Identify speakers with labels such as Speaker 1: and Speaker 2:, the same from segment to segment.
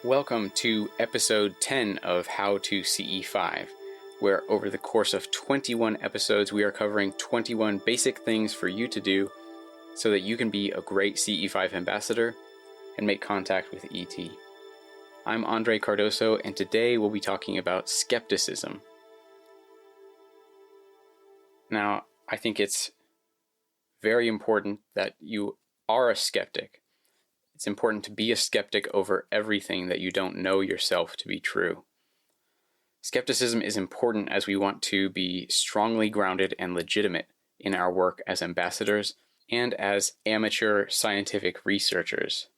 Speaker 1: Welcome to episode 10 of How to CE5, where over the course of 21 episodes we are covering 21 basic things for you to do so that you can be a great CE5 ambassador and make contact with ET. I'm Andre Cardoso, and today we'll be talking about skepticism. Now, I think it's very important that you are a skeptic. It's important to be a skeptic over everything that you don't know yourself to be true. Skepticism is important as we want to be strongly grounded and legitimate in our work as ambassadors and as amateur scientific researchers.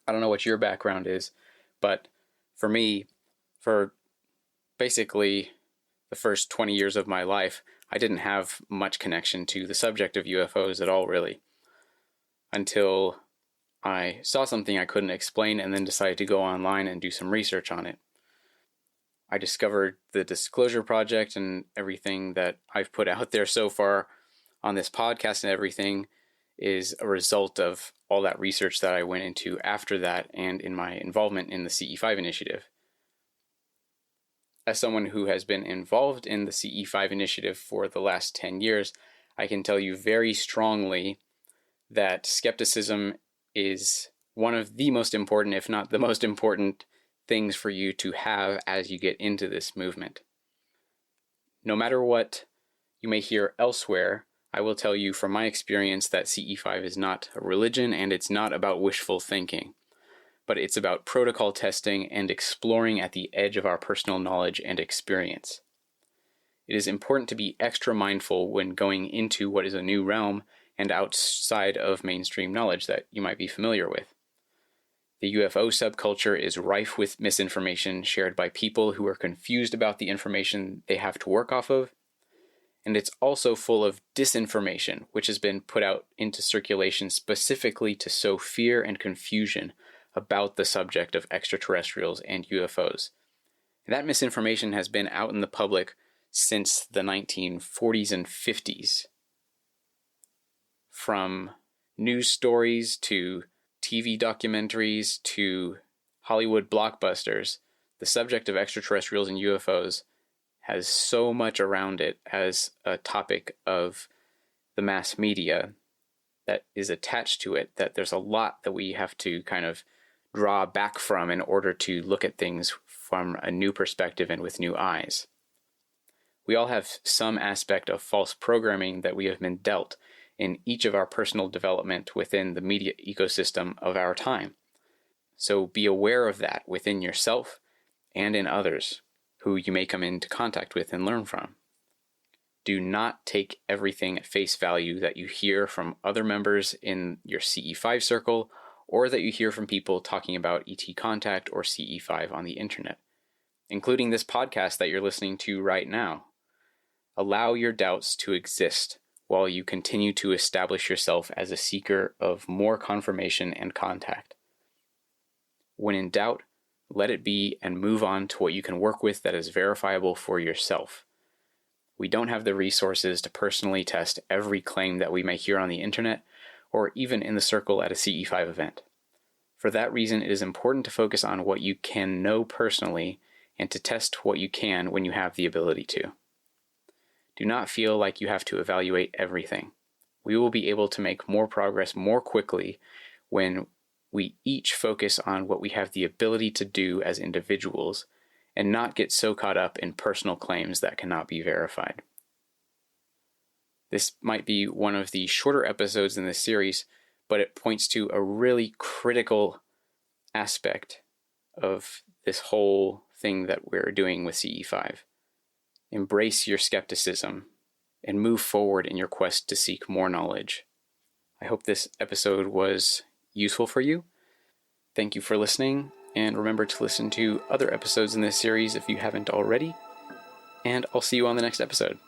Speaker 1: I don't know what your background is, but for me, for basically the first 20 years of my life, I didn't have much connection to the subject of UFOs at all, really, until I saw something I couldn't explain and then decided to go online and do some research on it. I discovered the Disclosure Project and everything that I've put out there so far on this podcast and everything is a result of all that research that I went into after that and in my involvement in the CE5 initiative. As someone who has been involved in the CE5 initiative for the last 10 years, I can tell you very strongly that skepticism is one of the most important, if not the most important, things for you to have as you get into this movement. No matter what you may hear elsewhere, I will tell you from my experience that CE5 is not a religion and it's not about wishful thinking, but it's about protocol testing and exploring at the edge of our personal knowledge and experience. It is important to be extra mindful when going into what is a new realm and outside of mainstream knowledge that you might be familiar with. The UFO subculture is rife with misinformation shared by people who are confused about the information they have to work off of, and it's also full of disinformation, which has been put out into circulation specifically to sow fear and confusion about the subject of extraterrestrials and UFOs. And that misinformation has been out in the public since the 1940s and 50s. From news stories to TV documentaries to Hollywood blockbusters, the subject of extraterrestrials and UFOs has so much around it as a topic of the mass media that is attached to it that there's a lot that we have to kind of draw back from in order to look at things from a new perspective and with new eyes. We all have some aspect of false programming that we have been dealt in each of our personal development within the media ecosystem of our time. So be aware of that within yourself and in others who you may come into contact with and learn from. Do not take everything at face value that you hear from other members in your CE5 circle or that you hear from people talking about ET contact or CE5 on the internet, including this podcast that you're listening to right now. Allow your doubts to exist while you continue to establish yourself as a seeker of more confirmation and contact. When in doubt, let it be and move on to what you can work with that is verifiable for yourself. We don't have the resources to personally test every claim that we may hear on the internet or even in the circle at a CE5 event. For that reason, it is important to focus on what you can know personally and to test what you can when you have the ability to. Do not feel like you have to evaluate everything. We will be able to make more progress more quickly when we each focus on what we have the ability to do as individuals and not get so caught up in personal claims that cannot be verified. This might be one of the shorter episodes in this series, but it points to a really critical aspect of this whole thing that we're doing with CE5. Embrace your skepticism and move forward in your quest to seek more knowledge. I hope this episode was useful for you. Thank you for listening, and remember to listen to other episodes in this series if you haven't already, and I'll see you on the next episode.